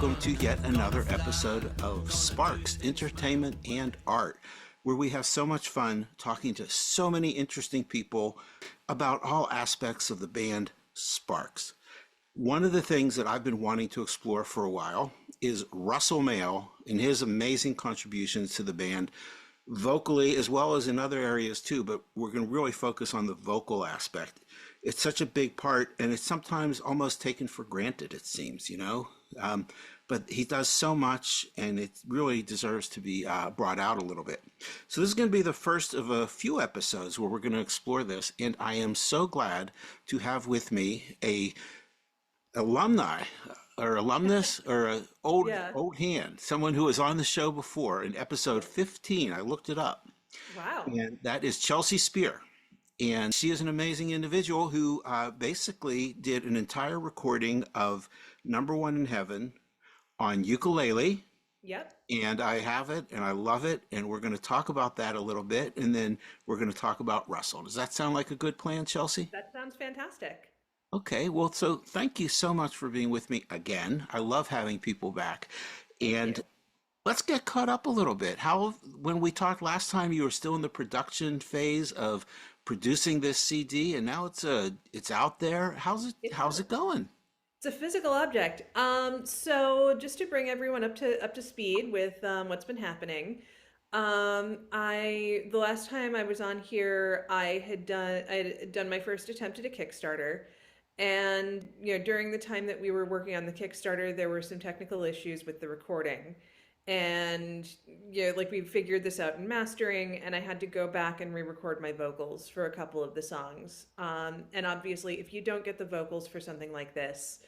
welcome to yet another episode of Sparks, Entertainment and Art, where we have so much fun talking to so many interesting people about all aspects of the band Sparks. One of the things that I've been wanting to explore for a while is Russell Mael and his amazing contributions to the band, vocally as well as in other areas too, but we're going to really focus on the vocal aspect. It's such a big part, and it's sometimes almost taken for granted, it seems, but he does so much, and it really deserves to be brought out a little bit. So this is going to be the first of a few episodes where we're going to explore this, and I am so glad to have with me a alumni or alumnus or an Yeah. old hand, someone who was on the show before in episode 15. I looked it up, Wow. and that is Chelsea Spear. And she is an amazing individual who basically did an entire recording of Number One in Heaven on ukulele. Yep. And I have it and I love it. And we're going to talk about that a little bit. And then we're going to talk about Russell. Does that sound like a good plan, Chelsea? That sounds fantastic. Okay, well, so thank you so much for being with me again. I love having people back. Thank And you. let's get caught up a little bit. When we talked last time, you were still in the production phase of producing this CD, and now it's out there. It's How's it out. going? It's a physical object. So just to bring everyone up to speed with what's been happening, the last time I was on here, I had done my first attempt at a Kickstarter, and during the time that we were working on the Kickstarter, there were some technical issues with the recording. And like we figured this out in mastering, and I had to go back and re-record my vocals for a couple of the songs. And obviously, if you don't get the vocals for something like this,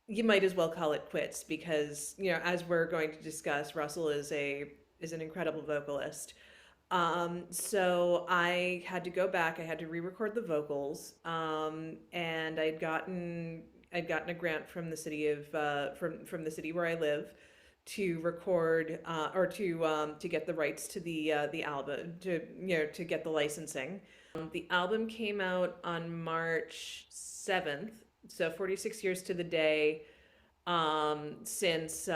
you might as well call it quits because as we're going to discuss, Russell is an incredible vocalist. So I had to go back. I had to re-record the vocals, and I'd gotten a grant from the city of from the city where I live to record or to get the rights to the album to get the licensing. The album came out on March 7th, so 46 years to the day since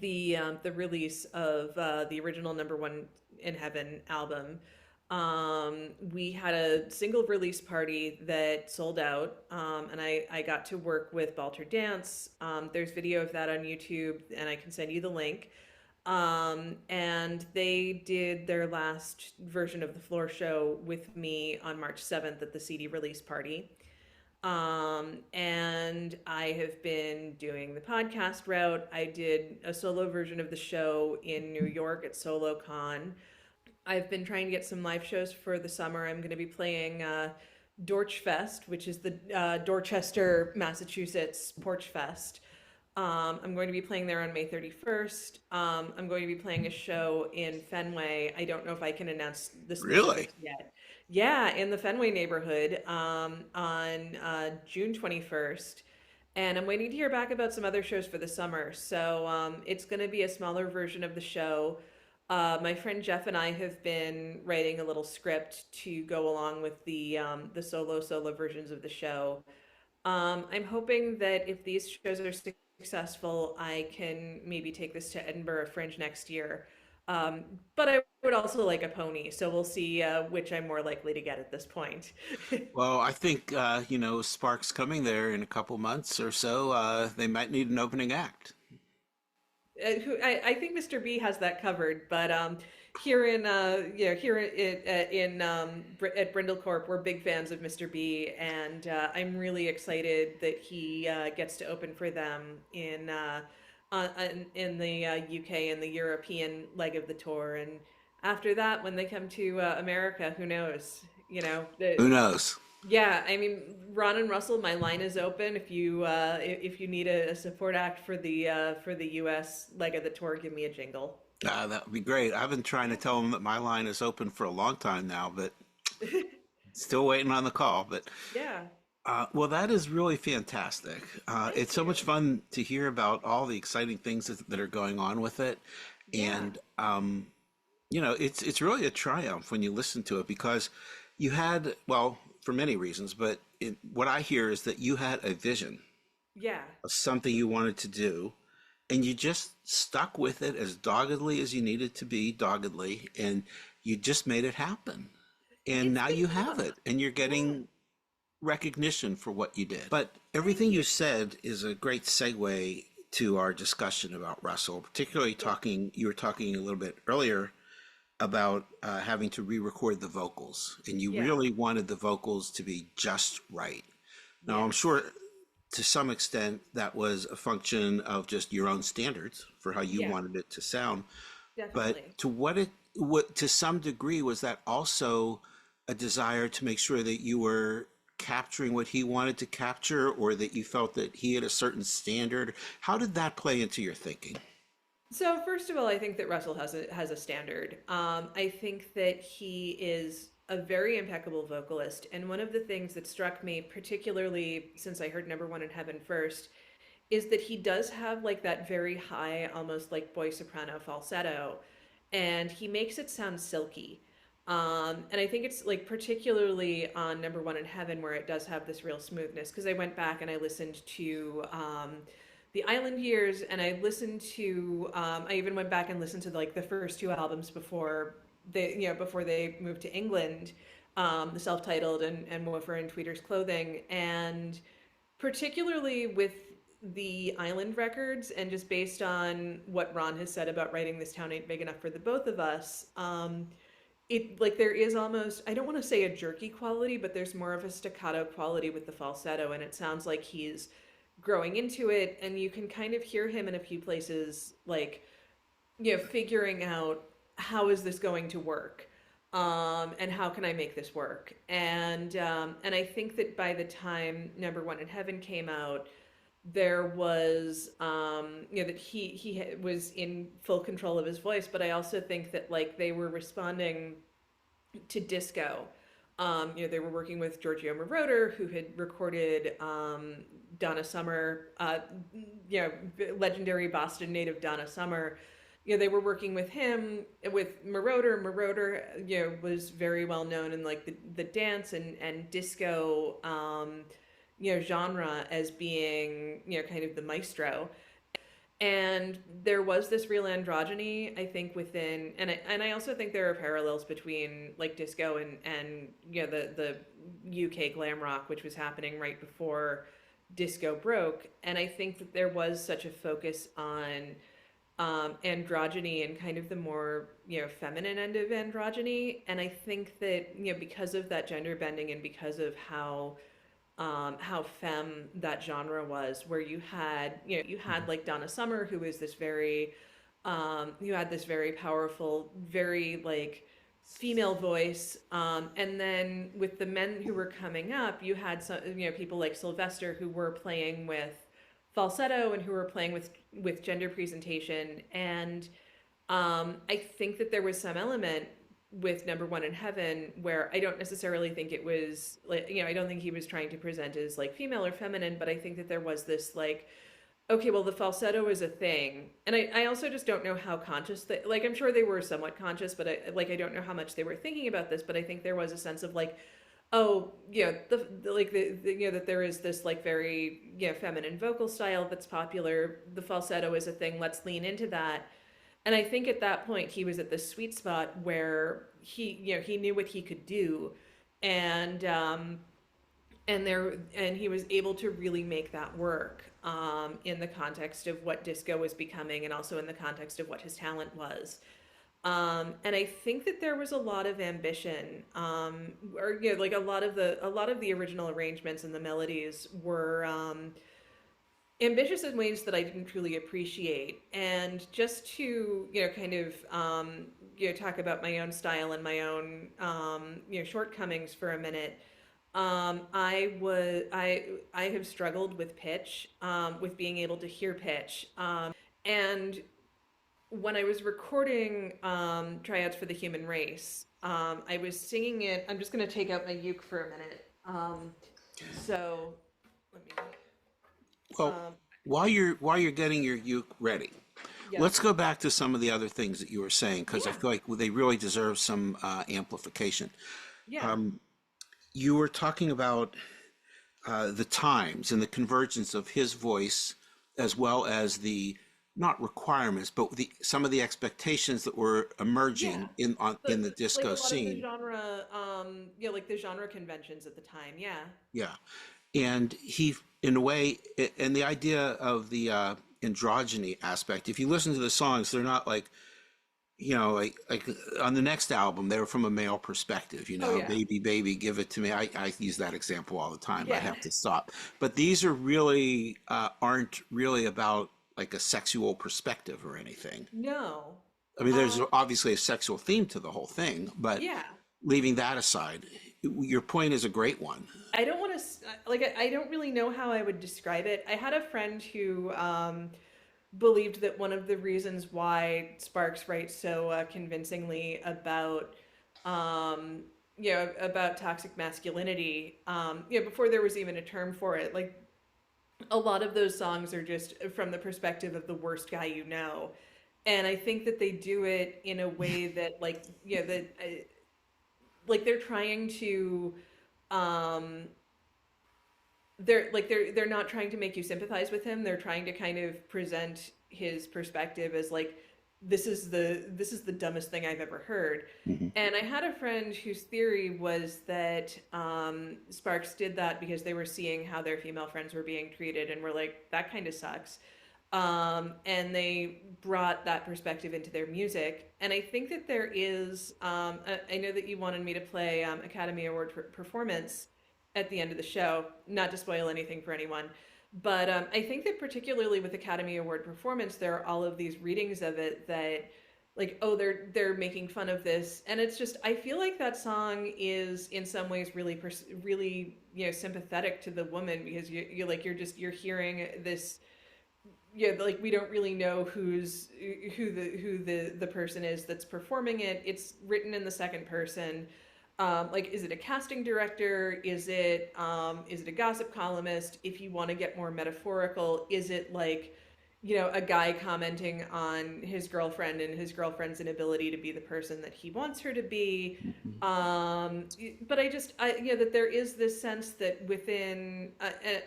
the release of the original Number One in Heaven album. We had a single release party that sold out, and I got to work with Balter Dance. There's video of that on YouTube, and I can send you the link. And they did their last version of the floor show with me on March 7th at the CD release party. And I have been doing the podcast route. I did a solo version of the show in New York at SoloCon. I've been trying to get some live shows for the summer. I'm going to be playing Dorchfest, which is the Dorchester, Massachusetts Porch Fest. I'm going to be playing there on May 31st. I'm going to be playing a show in Fenway. I don't know if I can announce the Really? specifics yet. Yeah, in the Fenway neighborhood on June 21st. And I'm waiting to hear back about some other shows for the summer. So it's going to be a smaller version of the show. My friend Jeff and I have been writing a little script to go along with the solo versions of the show. I'm hoping that if these shows are successful, I can maybe take this to Edinburgh Fringe next year. But I would also like a pony, so we'll see which I'm more likely to get at this point. Well, I think Sparks coming there in a couple months or so. They might need an opening act. I think Mr. B has that covered, but here in at Brindlecorp, we're big fans of Mr. B, and I'm really excited that he gets to open for them in the UK and the European leg of the tour, and after that, when they come to America, who knows? Who knows? Yeah, I mean, Ron and Russell, my line is open. If you need a support act for the U.S. leg of the tour, give me a jingle. That would be great. I've been trying to tell them that my line is open for a long time now, but still waiting on the call. But Yeah, well, that is really fantastic. thank It's so much you. fun to hear about all the exciting things that are going on with it, Yeah, and it's really a triumph when you listen to it because you had, well, for many reasons, but what I hear is that you had a vision Yeah. of something you wanted to do, and you just stuck with it as doggedly as you needed to be doggedly, and you just made it happen. And It's now been you have tough. it, and you're Yeah. getting recognition for what you did. But Thank everything you you. said is a great segue to our discussion about Russell, particularly Yeah. you were talking a little bit earlier about having to re-record the vocals, and you Yeah. really wanted the vocals to be just right. Now, I'm Yes. sure to some extent that was a function of just your own standards for how you Yeah. wanted it to sound, but Definitely. what to some degree was that also a desire to make sure that you were capturing what he wanted to capture, or that you felt that he had a certain standard? How did that play into your thinking? So first of all, I think that Russell has a standard. I think that he is a very impeccable vocalist, and one of the things that struck me, particularly since I heard Number One in Heaven first, is that he does have like that very high, almost like boy soprano falsetto, and he makes it sound silky. And I think it's like particularly on Number One in Heaven where it does have this real smoothness. Because I went back and I listened to the Island Years, and I listened to I even went back and listened to like the first two albums before they moved to England, the self-titled and Woofer and Tweeter's Clothing, and particularly with the Island records, and just based on what Ron has said about writing This Town Ain't Big Enough for the Both of Us, it like there is almost, I don't want to say a jerky quality, but there's more of a staccato quality with the falsetto, and it sounds like he's growing into it, and you can kind of hear him in a few places like, figuring out how is this going to work, and how can I make this work, and I think that by the time Number One in Heaven came out, there was that he was in full control of his voice, but I also think that like they were responding to disco. They were working with Giorgio Moroder, who had recorded Donna Summer, legendary Boston native Donna Summer. They were working with him, with Moroder. Moroder, was very well known in like the dance and disco, genre as being, kind of the maestro. And there was this real androgyny, I think, within, and I also think there are parallels between like disco and the UK glam rock, which was happening right before disco broke. And I think that there was such a focus on androgyny and kind of the more, feminine end of androgyny. And I think that, because of that gender bending and because of how femme that genre was, where you had like Donna Summer, who is this very, who had this very powerful, very like female voice, and then with the men who were coming up, you had some, people like Sylvester who were playing with falsetto and who were playing with gender presentation, and I think that there was some element with Number One in Heaven where I don't necessarily think it was like, I don't think he was trying to present as like female or feminine, but I think that there was this like, okay, well, the falsetto is a thing. And I also just don't know how conscious that, like, I'm sure they were somewhat conscious, but I don't know how much they were thinking about this, but I think there was a sense of like, oh, that there is this like very, feminine vocal style that's popular. The falsetto is a thing. Let's lean into that. And I think at that point he was at this sweet spot where he knew what he could do, and he was able to really make that work, in the context of what disco was becoming, and also in the context of what his talent was. And I think that there was a lot of ambition, or like a lot of the original arrangements and the melodies were, ambitious in ways that I didn't truly appreciate. And just to, kind of, talk about my own style and my own, shortcomings for a minute. I have struggled with pitch, with being able to hear pitch. And when I was recording Tryouts for the Human Race, I was singing it. I'm just going to take out my uke for a minute. So let me. Well, Um, while you're getting your uke ready, yep. let's go back to some of the other things that you were saying, because I Yeah. feel like they really deserve some amplification. Yeah. You were talking about the times and the convergence of his voice, as well as the not requirements, but some of the expectations that were Yeah. emerging in the Like a disco lot of the scene. genre, like the genre conventions at the time. Yeah. Yeah, and he, in a way, and the idea of the androgyny aspect. If you listen to the songs, they're not like, like on the next album, they were from a male perspective, Oh yeah. baby, baby, give it to me. I use that example all the time. I Yeah. have to stop. But these are really aren't really about like a sexual perspective or anything. No. I mean, there's Um, obviously a sexual theme to the whole thing, but yeah. leaving that aside, your point is a great one. I don't want to like I don't really know how I would describe it. I had a friend who believed that one of the reasons why Sparks writes so convincingly about um, about toxic masculinity, before there was even a term for it, like a lot of those songs are just from the perspective of the worst guy you know. And I think that they do it in a way that like they're trying to um they're not trying to make you sympathize with him. They're trying to kind of present his perspective as like this is the dumbest thing I've ever heard. Mhm. And I had a friend whose theory was that Sparks did that because they were seeing how their female friends were being treated and were like, that kind of sucks. And they brought that perspective into their music. And I think that there is, I know that you wanted me to play Academy Award performance at the end of the show, not to spoil anything for anyone. But I think that particularly with Academy Award performance, there are all of these readings of it that, like, oh, they're making fun of this, and it's just I feel like that song is in some ways really really sympathetic to the woman because you're hearing this, like we don't really know who the person is that's performing it. It's written in the second person. Like, is it a casting director? Is it a gossip columnist? If you want to get more metaphorical, is it like, a guy commenting on his girlfriend and his girlfriend's inability to be the person that he wants her to be? Mhm. But that there is this sense that within,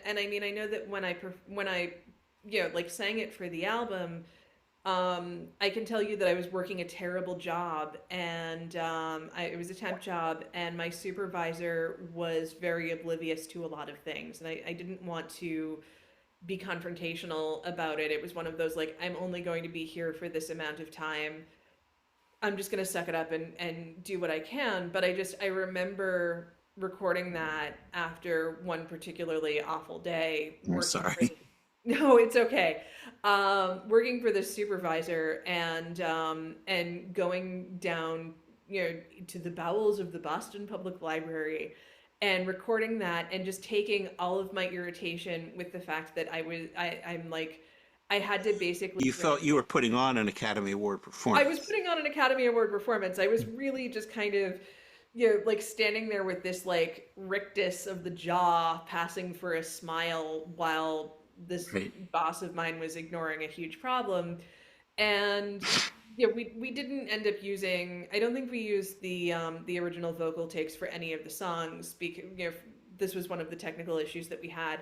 and I mean, I know that when I like sang it for the album, I can tell you that I was working a terrible job, and it was a temp job, and my supervisor was very oblivious to a lot of things, and I didn't want to be confrontational about it. It was one of those like, I'm only going to be here for this amount of time. I'm just going to suck it up and do what I can. But I remember recording that after one particularly awful day I'm working for sorry. the no, it's okay. Working for the supervisor and going down, to the bowels of the Boston Public Library and recording that and just taking all of my irritation with the fact that I'm like I had to basically You felt you were putting on an Academy Award I was performance. putting on an Academy Award performance. I was really just kind of, like standing there with this like rictus of the jaw passing for a smile while this Right. boss of mine was ignoring a huge problem. And yeah, we didn't end up using, I don't think we used the original vocal takes for any of the songs because this was one of the technical issues that we had.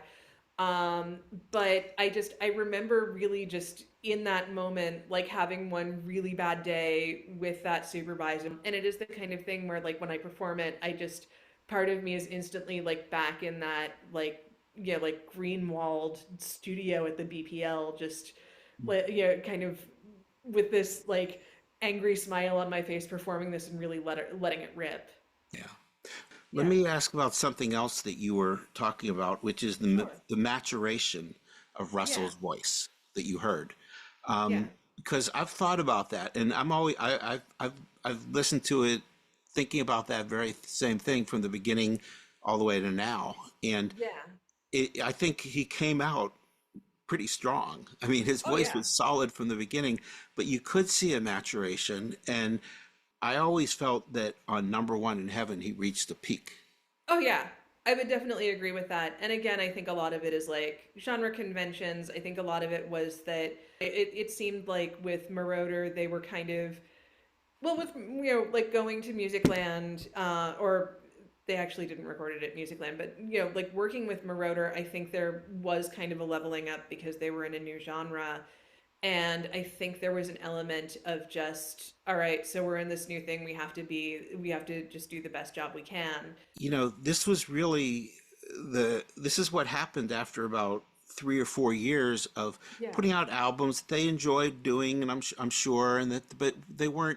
Um, but I remember really just in that moment, like having one really bad day with that supervisor. And it is the kind of thing where like when I perform it, part of me is instantly like back in that like, like green walled studio at the BPL, just like, kind of with this like angry smile on my face performing this and really letting it rip. Yeah. Let Yeah. me ask about something else that you were talking about, which is Sure. the maturation of Yeah. Russell's voice that you heard. Yeah. Because I've thought about that, and I'm always I've listened to it, thinking about that very same thing from the beginning all the way to now, and Yeah. I think he came out pretty strong. I mean, his Oh voice yeah. was solid from the beginning, but you could see a maturation, and I always felt that on number one in heaven, he reached a peak. Oh yeah, I would definitely agree with that. And again, I think a lot of it is like genre conventions. I think a lot of it was that it seemed like with Marauder, they were kind of, well, with like going to Musicland, or they actually didn't record it at Musicland, but like working with Moroder, I think there was kind of a leveling up because they were in a new genre. And I think there was an element of just, all right, so we're in this new thing. We have to just do the best job we can. This was really this is what happened after about 3 or 4 years of Yeah. putting out albums that they enjoyed doing, and I'm sure, and that, but they were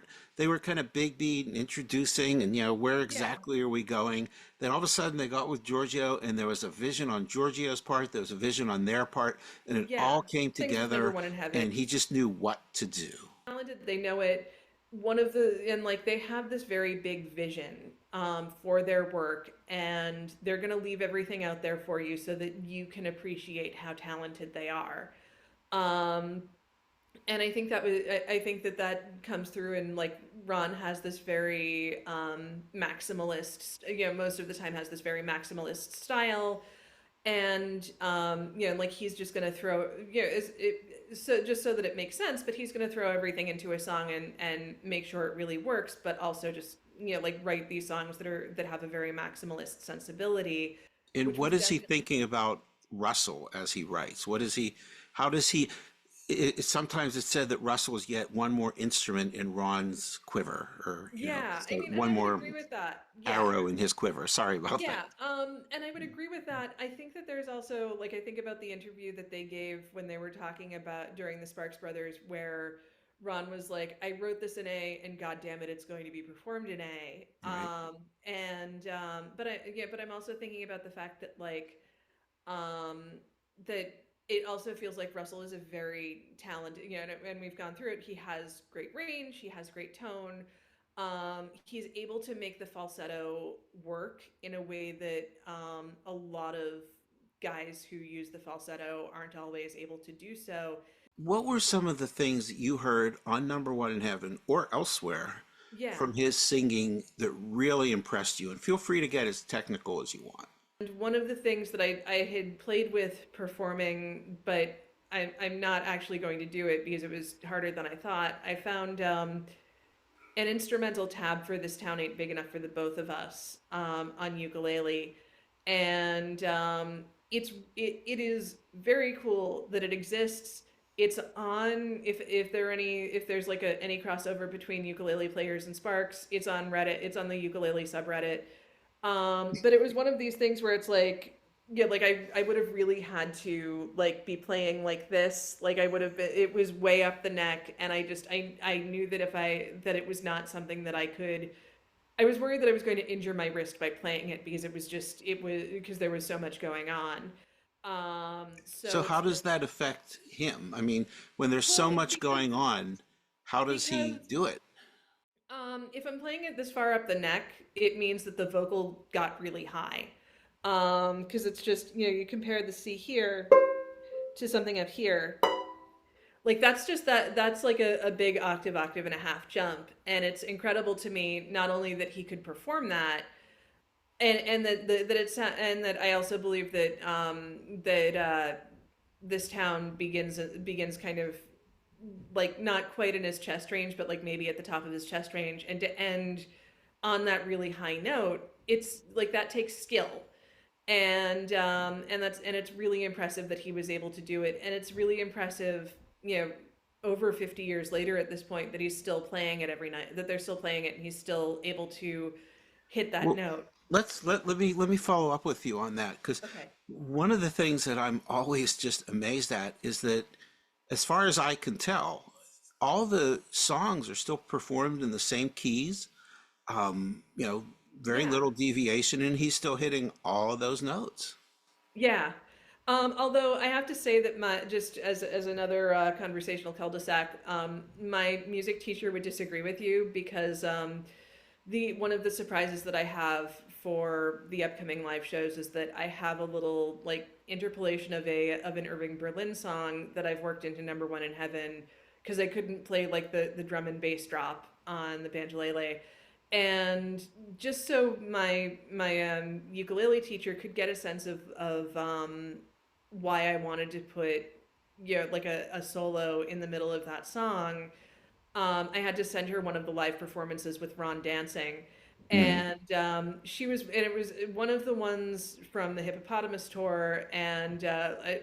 kind of big beat and introducing, and where Yeah. exactly are we going? Then all of a sudden they got with Giorgio, and there was a vision on Giorgio's part, there was a vision on their part, and it Yeah. all came Things with number together, one in heaven. and he just knew what to do. Talented, they know it. One of the, and like they have this very big vision for their work, and they're going to leave everything out there for you so that you can appreciate how talented they are. Um, and I think that was, I think that that comes through, and like Ron has this very maximalist, most of the time has this very maximalist style, and like he's just going to throw, so just so that it makes sense, but he's going to throw everything into a song and make sure it really works, but also just like write these songs that have a very maximalist sensibility, And which was what is he definitely. thinking about Russell as he writes? What is he, how does he, sometimes it's said that Russell is yet one more instrument in Ron's quiver, or, Yeah, I so mean, and one I would more agree with that. Yeah. arrow in his quiver. Sorry about that. Yeah, and I would agree with that. I think that there's also, like, I think about the interview that they gave when they were talking about during the Sparks Brothers, where Ron was like, "I wrote this in A, and God damn it, it's going to be performed in A." Right. But I'm also thinking about the fact that like um, that it also feels like Russell is a very talented, and we've gone through it. He has great range, he has great tone. He's able to make the falsetto work in a way that a lot of guys who use the falsetto aren't always able to do so. What were some of the things that you heard on Number One in Heaven or elsewhere Yeah. from his singing that really impressed you? And feel free to get as technical as you want. And one of the things that I had played with performing, but I'm not actually going to do it because it was harder than I thought. I found an instrumental tab for This Town Ain't Big Enough for the Both of Us on ukulele. And it is very cool that it exists. It's on, if there's like any crossover between ukulele players and Sparks, it's on Reddit, it's on the ukulele subreddit. But it was one of these things where it's like, yeah, like I would have really had to like be playing like this. Like I would have been, it was way up the neck, and I knew that that it was not something that I could. I was worried that I was going to injure my wrist by playing it because it was because there was so much going on. So So how it's does that affect him? I mean, when there's so well much going on, how does he because do it? if I'm playing it this far up the neck, it means that the vocal got really high. Because it's just, you compare the C here to something up here. Like that's just that's like a big octave and a half jump. And it's incredible to me, not only that he could perform that, and that it's, and that I also believe that this town begins kind of like not quite in his chest range, but like maybe at the top of his chest range, and to end on that really high note, it's like that takes skill, and it's really impressive that he was able to do it, and it's really impressive, over 50 years later at this point, that he's still playing it every night, that they're still playing it, and he's still able to hit that Well, note. let me follow up with you on that, because Okay. one of the things that I'm always just amazed at is that, as far as I can tell, all the songs are still performed in the same keys. You know, very Yeah. little deviation, and he's still hitting all of those notes. Yeah. Although I have to say that my just as another conversational cul-de-sac, my music teacher would disagree with you because the one of the surprises that I have for the upcoming live shows is that I have a little like interpolation of an Irving Berlin song that I've worked into number one in heaven because I couldn't play like the drum and bass drop on the banjolele, and just so my ukulele teacher could get a sense of why I wanted to put like a solo in the middle of that song. I had to send her one of the live performances with Ron dancing, Hmm. And and it was one of the ones from the Hippopotamus tour, and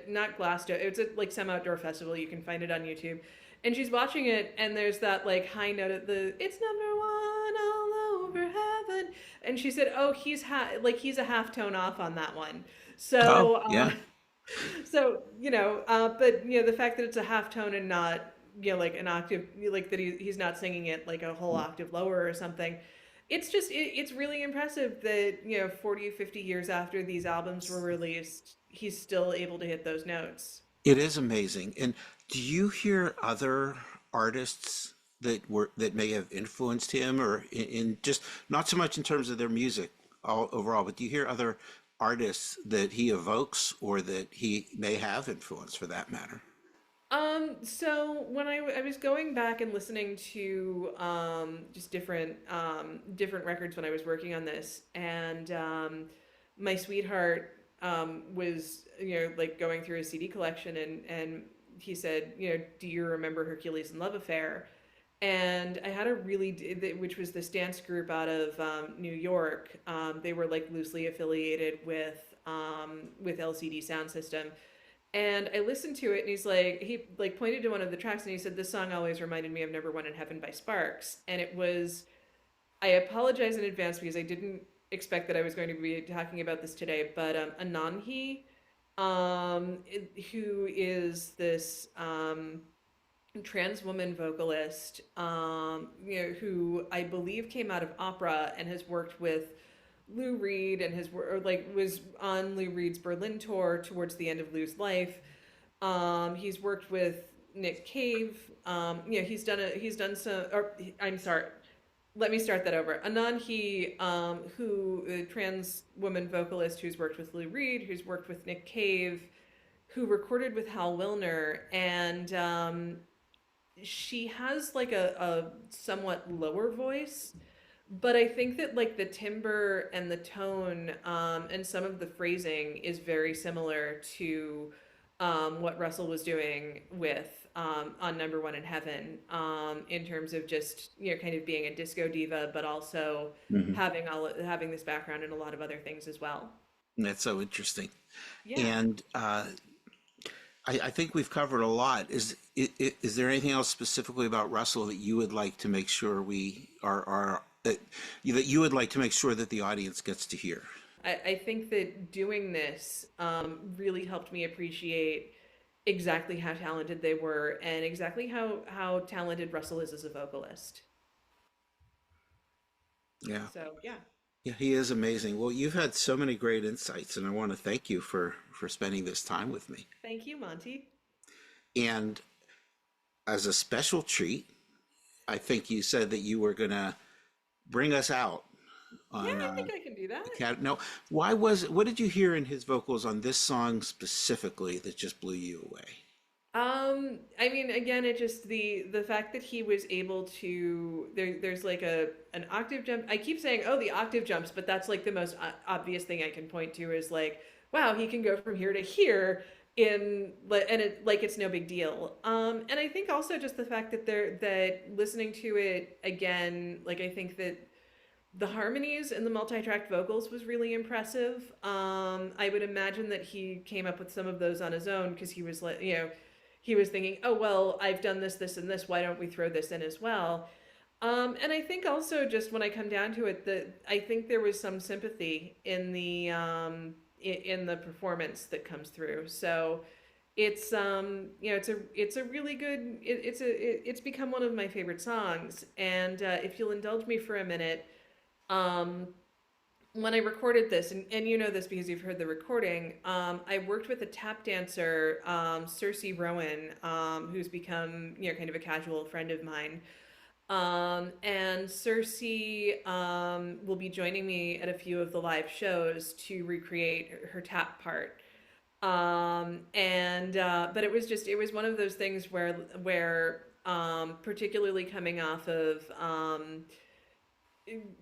not Glasgow. It's a like some outdoor festival. You can find it on YouTube. And she's watching it, and there's that like high note at the "It's number one all over heaven," and she said, "Oh, he's a half tone off on that one." Oh, So, yeah. so but the fact that it's a half tone and not like an octave, like that he's not singing it like a whole octave lower or something. It's really impressive that 40 or 50 years after these albums were released, he's still able to hit those notes. It is amazing. And do you hear other artists that may have influenced him, or in just not so much in terms of their music overall, but do you hear other artists that he evokes or that he may have influenced for that matter? So when I was going back and listening to just different records when I was working on this, and my sweetheart was like going through his CD collection, and he said, do you remember Hercules and Love Affair? And I had a which was this dance group out of New York. They were like loosely affiliated with LCD Sound System, and I listened to it, and he like pointed to one of the tracks, and he said, "This song always reminded me of Number One in Heaven by Sparks." And it was, I apologize in advance because I didn't expect that I was going to be talking about this today, but Ananhi, who is this trans woman vocalist, who I believe came out of opera and has worked with Lou Reed and was on Lou Reed's Berlin tour towards the end of Lou's life. He's worked with Nick Cave. He's done some. Or I'm sorry. Let me start that over. Ananhi, who a trans woman vocalist who's worked with Lou Reed, who's worked with Nick Cave, who recorded with Hal Wilner, and she has like a somewhat lower voice, but I think that like the timbre and the tone and some of the phrasing is very similar to what Russell was doing with on Number One in Heaven, in terms of just kind of being a disco diva, but also Hmm. having this background in a lot of other things as well. That's so interesting. Yeah. And I think we've covered a lot. Is there anything else specifically about Russell that you would like to make sure we are that you would like to make sure that the audience gets to hear? I think that doing this really helped me appreciate exactly how talented they were and exactly how talented Russell is as a vocalist. Yeah. So yeah, Yeah, he is amazing. Well, you've had so many great insights, and I want to thank you for spending this time with me. thank you, Monty. And as a special treat, I think you said that you were gonna bring us out Yeah, on I think I can do that. the cat. No, why was it? What did you hear in his vocals on this song specifically that just blew you away? I mean, again, it just the fact that he was able to there's like an octave jump. I keep saying, oh, the octave jumps, but that's like the most obvious thing I can point to is like, wow, he can go from here to here and it like it's no big deal. And I think also just the fact that that listening to it again, like I think that the harmonies and the multi-tracked vocals was really impressive. I would imagine that he came up with some of those on his own because he was like, he was thinking, oh well, I've done this, this, and this. Why don't we throw this in as well? And I think also just when I come down to it, that I think there was some sympathy in in the performance that comes through. So it's it's a really good it's become one of my favorite songs. And if you'll indulge me for a minute, um, when I recorded this, and you know this because you've heard the recording, I worked with a tap dancer, Cersei Rowan, who's become kind of a casual friend of mine. And Cersei will be joining me at a few of the live shows to recreate her tap part. And But it was one of those things where particularly coming off of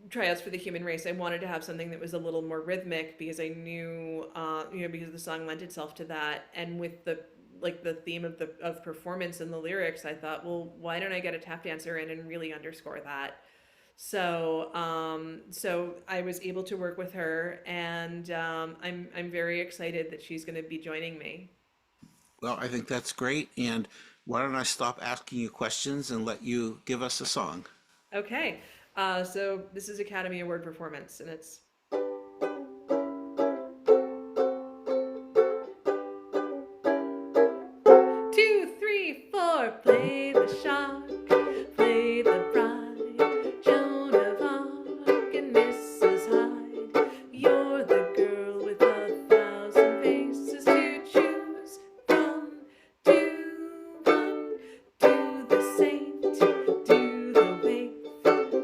tryouts for the human race, I wanted to have something that was a little more rhythmic because I knew, because the song lent itself to that. And with the theme of performance and the lyrics, I thought, well, why don't I get a tap dancer in and really underscore that? So I was able to work with her, and I'm very excited that she's going to be joining me. Well, I think that's great. And why don't I stop asking you questions and let you give us a song? Okay, so this is Academy Award performance, and it's 2, 3, 4. Play the shark, play the bride, Joan of Arc and Mrs. Hyde. You're the girl with 1,000 faces to choose from. Do one, do the saint, do the waif,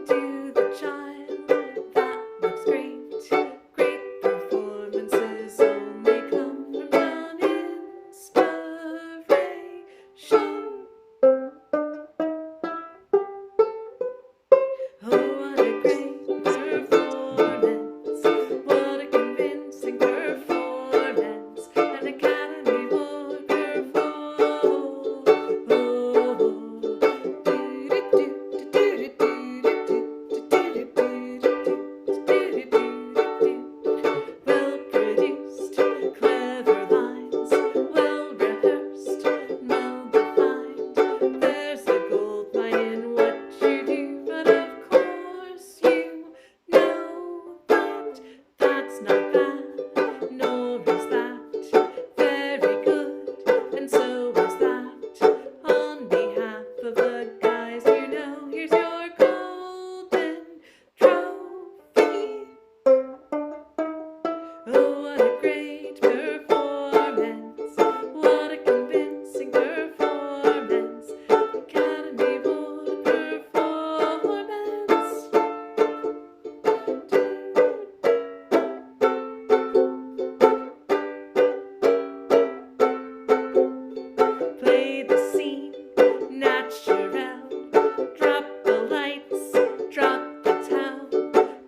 do the child. That looks great. Great performances only come from some inspiration. Oh, what a great performance! What a convincing performance! An Academy Award performance. Well produced, clever lines, well rehearsed, well defined. There's a gold mine in what you do, but of course you know that that's not bad, nor is that very good, and so is that. On behalf of the guys you know, here's your golden trophy. Oh, what a great performance! What a convincing performance! Academy Award performance! Play the scene, natural. Drop the lights, drop the towel.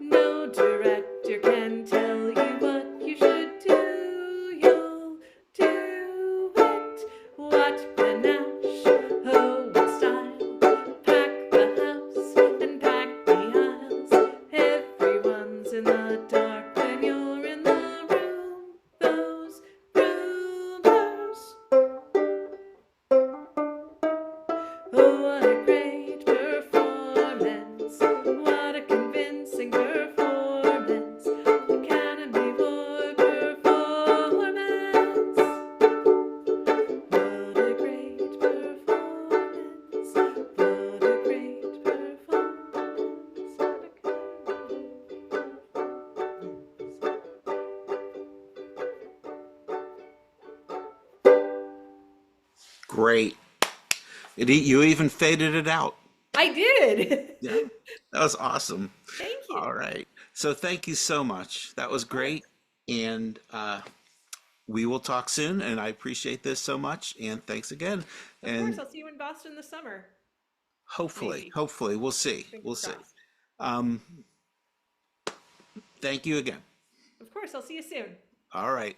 No director can tell you what you should do. You'll do it. What panache, oh, what style. Pack the house and pack the aisles. Everyone's in the dark when you're in the room. Those rumors. Oh, what a great performance! What a convincing performance! Academy Award performance! What a great performance! What a great Great. You even faded it out. I did! Yeah, that was awesome. Thank you. All right. So thank you so much. That was Of course. great. And we will talk soon. And I appreciate this so much. And thanks again. Of course, And I'll see you in Boston this summer. hopefully, Maybe. hopefully, we'll see. We'll Fingers see. crossed. Um, Thank you again. Of course, I'll see you soon. All right.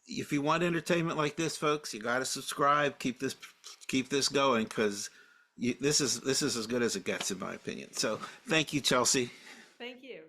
If you want entertainment like this, folks, you got to subscribe. Keep this going because this is as good as it gets, in my opinion. So thank you, Chelsea. Thank you.